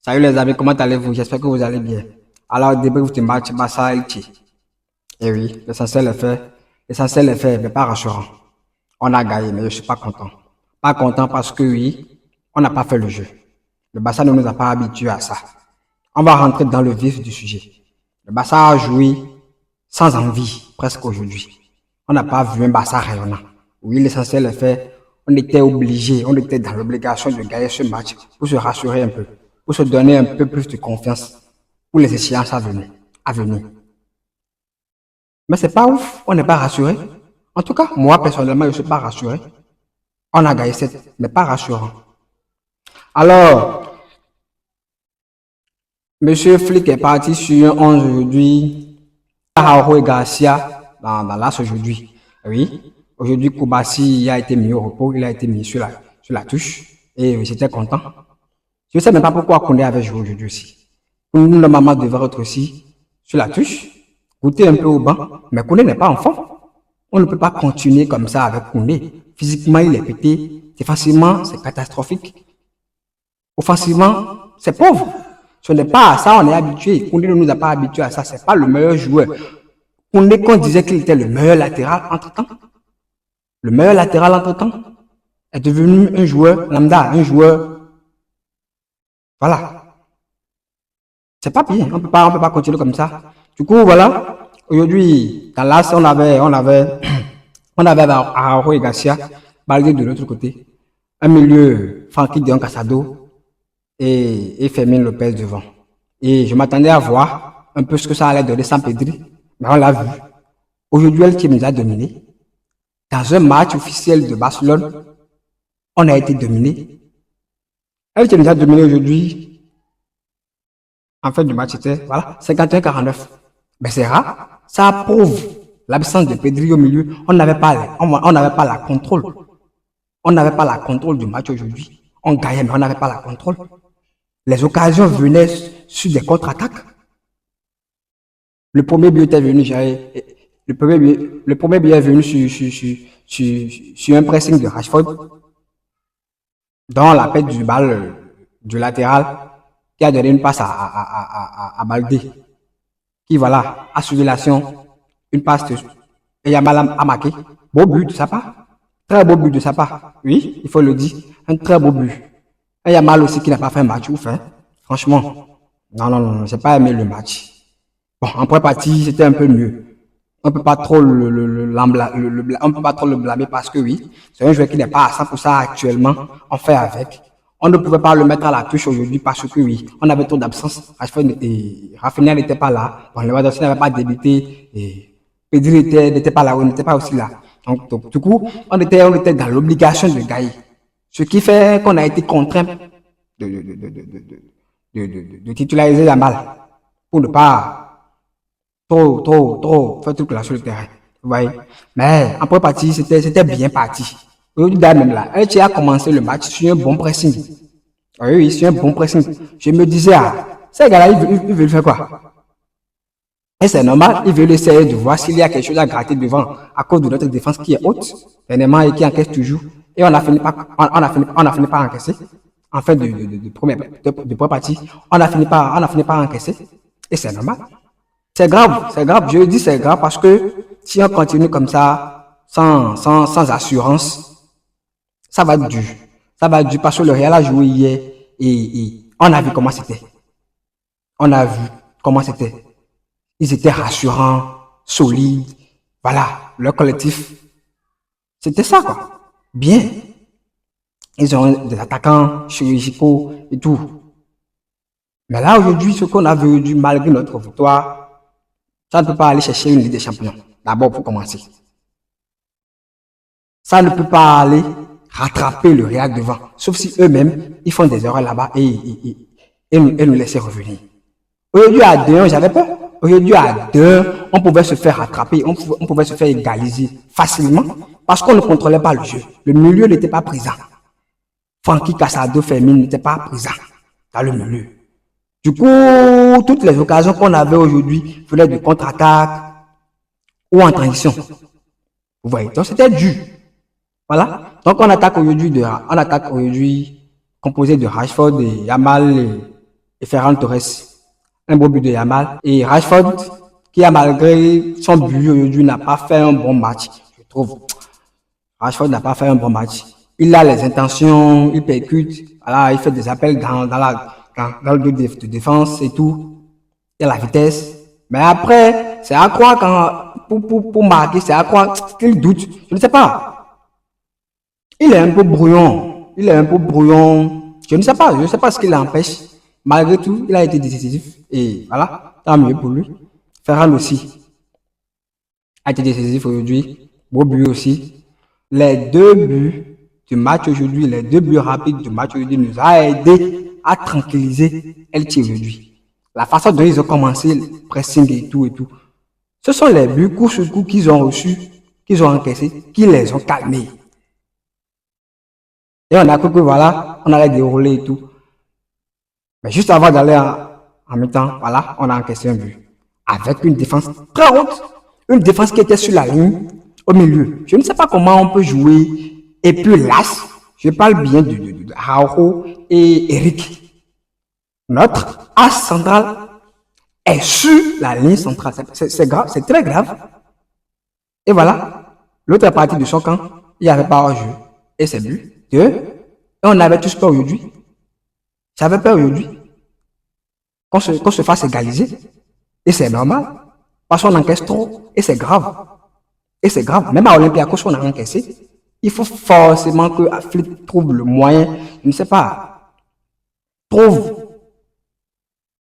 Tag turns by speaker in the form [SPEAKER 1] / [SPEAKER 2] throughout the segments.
[SPEAKER 1] Salut les amis, comment allez-vous? J'espère que vous allez bien. Alors, débrief du match Barça-Elche. Eh oui, l'essentiel est fait. L'essentiel est fait, mais pas rassurant. On a gagné, mais je ne suis pas content. Pas content parce que oui, on n'a pas fait le jeu. Le Barça ne nous a pas habitués à ça. On va rentrer dans le vif du sujet. Le Barça a joué sans envie, presque aujourd'hui. On n'a pas vu un Barça rayonnant. Oui, l'essentiel est fait. On était obligé, on était dans l'obligation de gagner ce match pour se rassurer un peu, pour se donner un peu plus de confiance pour les échéances à venir. Mais c'est pas ouf, on n'est pas rassuré. En tout cas, moi personnellement, je ne suis pas rassuré. On a gagné 7, mais pas rassurant. Alors, Monsieur Flick est parti sur un 11 aujourd'hui. Araujo et Garcia dans l'as aujourd'hui. Oui, aujourd'hui, Koubassi a été mis au repos, il a été mis sur la touche. Et j'étais content. Je ne sais même pas pourquoi Koundé avait joué aujourd'hui aussi. Koundé, normalement, devrait être aussi sur la touche, goûter un peu au banc. Mais Koundé n'est pas en forme. On ne peut pas continuer comme ça avec Koundé. Physiquement, il est pété. Défensivement, c'est catastrophique. Offensivement, c'est pauvre. Ce n'est pas à ça on est habitué. Koundé ne nous a pas habitués à ça. Ce n'est pas le meilleur joueur. Koundé, qu'on disait qu'il était le meilleur latéral entre-temps, le meilleur latéral entre-temps, est devenu un joueur lambda, un joueur. Voilà. C'est pas bien. On peut pas continuer comme ça. Du coup, voilà. Aujourd'hui, dans l'as, on avait Araujo et Garcia, Baldé de l'autre côté. Un milieu, Frankie Dion Casado et Fermin Lopez devant. Et je m'attendais à voir un peu ce que ça allait donner sans Pedri, mais on l'a vu. Aujourd'hui, elle nous a dominé. Dans un match officiel de Barcelone, on a été dominé. Elle nous a dominé aujourd'hui. En fin du match, c'était voilà, 51-49. Mais c'est rare. Ça prouve l'absence de Pedri au milieu. On n'avait pas la contrôle. On n'avait pas la contrôle du match aujourd'hui. On gagnait, mais on n'avait pas la contrôle. Les occasions venaient sur des contre-attaques. Le premier but était venu, le premier but est venu sur un pressing de Rashford, dans la perte du balle du latéral, qui a donné une passe à Baldé, qui voilà, a suivi l'action, une passe et Yamal a marqué. Beau but de sa part. Très beau but de sa part. Oui, il faut le dire. Un très beau but. Et Yamal aussi qui n'a pas fait un match ouf. Hein. Franchement, non, j'ai pas aimé le match. Bon, en première partie, c'était un peu mieux. On peut pas trop on peut pas trop le blâmer parce que oui, c'est un joueur qui n'est pas à 100% actuellement. On fait avec. On ne pouvait pas le mettre à la touche aujourd'hui parce que oui, on avait trop d'absence. Rafinha n'était pas là. Bon, Lewandowski n'avait pas débuté. Et Pedri n'était pas là, on n'était pas aussi là. Donc, du coup, on était dans l'obligation de gagner. Ce qui fait qu'on a été contraint de titulariser la balle pour ne pas trop faire tout là sur le terrain. Vous voyez? Mais en première partie, c'était bien parti. Aujourd'hui, même là, elle a commencé le match sur un bon pressing. Oui, sur un bon pressing. Je me disais, ces gars-là, ils veulent faire quoi? Et c'est normal, ils veulent essayer de voir s'il y a quelque chose à gratter devant à cause de notre défense qui est haute, dernièrement, et qui encaisse toujours. Et on a fini par encaisser. En fait, de première partie, on a fini par encaisser. Et c'est normal. C'est grave. Je dis c'est grave parce que si on continue comme ça, sans assurance, ça va être dur. Ça va être dur parce que le Real a joué hier et on a vu comment c'était. Ils étaient rassurants, solides. Voilà, leur collectif. C'était ça, quoi. Bien. Ils ont des attaquants chirurgicaux et tout. Mais là, aujourd'hui, ce qu'on a vu, malgré notre victoire, ça ne peut pas aller chercher une Ligue des Champions. D'abord, pour commencer. Ça ne peut pas aller rattraper le Real devant. Sauf si eux-mêmes, ils font des erreurs là-bas et nous laisser revenir. Aujourd'hui, à 2-1, j'avais peur. Aujourd'hui, à 2-1, on pouvait se faire rattraper, on pouvait se faire égaliser facilement parce qu'on ne contrôlait pas le jeu. Le milieu n'était pas présent. Frankie Casado, Fermin n'était pas présent dans le milieu. Du coup, toutes les occasions qu'on avait aujourd'hui venaient de contre-attaque ou en transition. Vous voyez, donc c'était dur. Voilà. Donc on attaque aujourd'hui composé de Rashford et Yamal et Ferran Torres. Un beau but de Yamal. Et Rashford, qui a malgré son but aujourd'hui, n'a pas fait un bon match, je trouve. Rashford n'a pas fait un bon match. Il a les intentions, il percute, voilà, il fait des appels dans le dos de défense et tout. Il a la vitesse. Mais après, c'est à croire pour marquer, c'est à croire qu'il doute. Je ne sais pas. Il est un peu brouillon. Il est un peu brouillon. Je ne sais pas ce qui l'empêche. Malgré tout, il a été décisif. Et voilà, tant mieux pour lui. Ferran aussi a été décisif aujourd'hui. Beau but aussi. Les deux buts du match aujourd'hui, les deux buts rapides du match aujourd'hui nous a aidé à tranquilliser Elche aujourd'hui. La façon dont ils ont commencé le pressing et tout et tout. Ce sont les buts coup sur coup qu'ils ont reçus, qu'ils ont encaissés, qui les ont calmés. Et on a cru que voilà, on allait dérouler et tout. Mais juste avant d'aller en mi-temps, voilà, on a encaissé un but. Avec une défense très haute, une défense qui était sur la ligne au milieu. Je ne sais pas comment on peut jouer et puis las. Je parle bien de Araujo et Eric. Notre as central est sur la ligne centrale. C'est grave, c'est très grave. Et voilà, l'autre partie de son camp, il n'y avait pas hors-jeu. Et c'est but. Et on avait tous peur aujourd'hui. J'avais peur aujourd'hui qu'on se fasse égaliser. Et c'est normal. Parce qu'on encaisse trop. Et c'est grave. Et c'est grave. Même à Olympiakos, on a encaissé. Il faut forcément que Flick trouve le moyen, je ne sais pas, trouve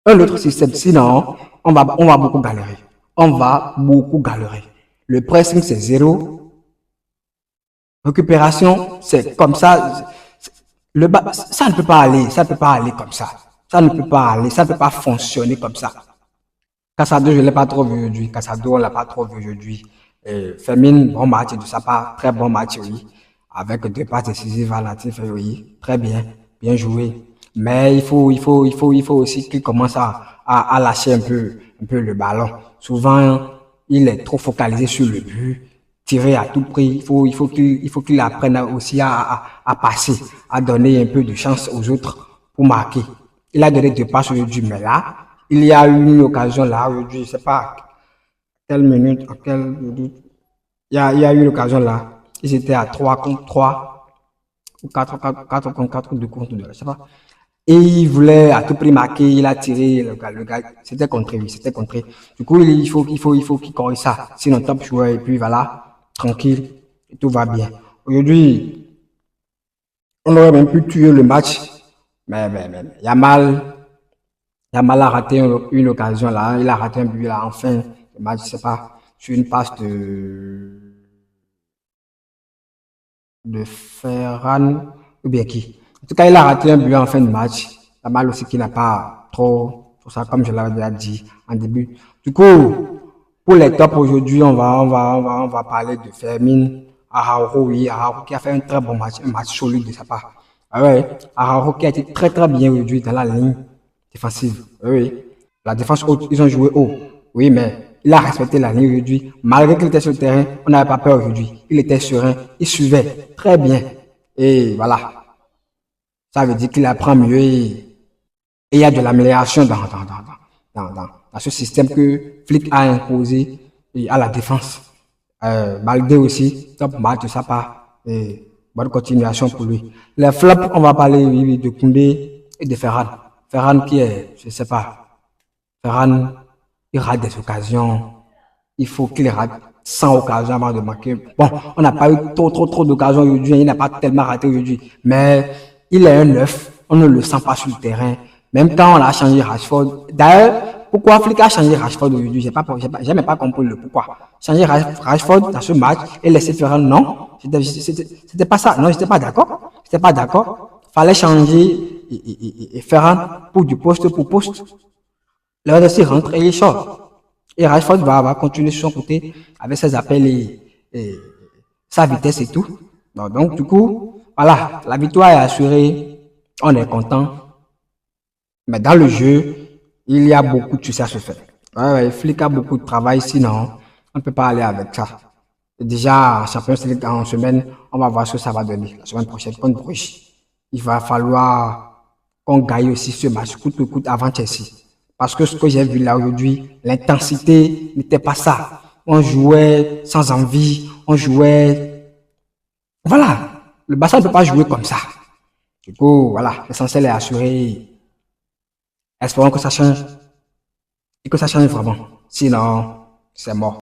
[SPEAKER 1] un autre système. Sinon, on va beaucoup galérer. On va beaucoup galérer. Le pressing, c'est zéro. Récupération, c'est comme ça. Ça ne peut pas aller. Ça ne peut pas aller comme ça. Ça ne peut pas aller. Ça ne peut pas fonctionner comme ça. Casado, je ne l'ai pas trop vu aujourd'hui. Casado, on ne l'a pas trop vu aujourd'hui. Fermin, bon match de sa part. Très bon match, oui. Avec deux passes décisives à Latif, oui. Très bien. Bien joué. Mais il faut aussi qu'il commence à lâcher un peu le ballon. Souvent, il est trop focalisé sur le but, tirer à tout prix. Il faut qu'il apprenne aussi à passer, à donner un peu de chance aux autres pour marquer. Il a donné deux passes aujourd'hui, mais là, il y a eu une occasion là aujourd'hui, je ne sais pas quelle minute, il y a eu une occasion là. Ils étaient à 3 contre 3 ou 4 contre 4 ou 2 contre 2, je ne sais pas. Et il voulait à tout prix marquer, il a tiré, le gars c'était contré, oui, c'était contré. Du coup, il faut qu'il corrige ça. Sinon, top joueur, et puis voilà, tranquille, et tout va bien. Aujourd'hui, on aurait même pu tuer le match, mais Yamal a raté une occasion là, il a raté un but là, enfin, le match, je sais pas, sur une passe de Ferran, ou bien qui. En tout cas, il a raté un but en fin de match. Yamal aussi qui n'a pas trop, tout ça, comme je l'avais déjà dit en début. Du coup, pour les tops aujourd'hui, on va parler de Fermin, Araujo, oui, Araujo qui a fait un très bon match, un match solide de sa part. Ah ouais, Araujo qui a été très très bien aujourd'hui dans la ligne défensive. Oui, la défense haute, ils ont joué haut. Oui, mais il a respecté la ligne aujourd'hui. Malgré qu'il était sur le terrain, on n'avait pas peur aujourd'hui. Il était serein, il suivait très bien. Et voilà, ça veut dire qu'il apprend mieux et il y a de l'amélioration dans ce système que Flick a imposé à la défense. Baldé aussi, top match de sa part. Et bonne continuation pour lui. Les flops, on va parler oui, de Koundé et de Ferran. Ferran qui est, je ne sais pas, Ferran, il rate des occasions. Il faut qu'il rate 100 occasions avant de marquer. Bon, on n'a pas eu trop d'occasions aujourd'hui. Il n'a pas tellement raté aujourd'hui. Mais il est un neuf. On ne le sent pas sur le terrain. Même quand on a changé Rashford. D'ailleurs, pourquoi Flick a changé Rashford aujourd'hui? J'ai même pas compris le pourquoi. Changer Rashford dans ce match et laisser Ferran, non. C'était pas ça. Non, j'étais pas d'accord. J'étais pas d'accord. Fallait changer et Ferran pour du poste pour poste. Le reste rentre et il sort. Et Rashford va continuer sur son côté avec ses appels et sa vitesse et tout. Donc, du coup, voilà, la victoire est assurée. On est content. Mais dans le jeu, il y a beaucoup de choses à se faire. Ouais, Flick a beaucoup de travail, sinon, on ne peut pas aller avec ça. Et déjà, Champions League en semaine, on va voir ce que ça va donner. La semaine prochaine, contre Bruges. Il va falloir qu'on gagne aussi ce match coûte que coûte avant Chelsea. Parce que ce que j'ai vu là aujourd'hui, l'intensité n'était pas ça. On jouait sans envie, on jouait... Voilà, le Barça ne peut pas jouer comme ça. Du coup, voilà, l'essentiel est assuré. Espérons que ça change et que ça change vraiment. Sinon, c'est mort.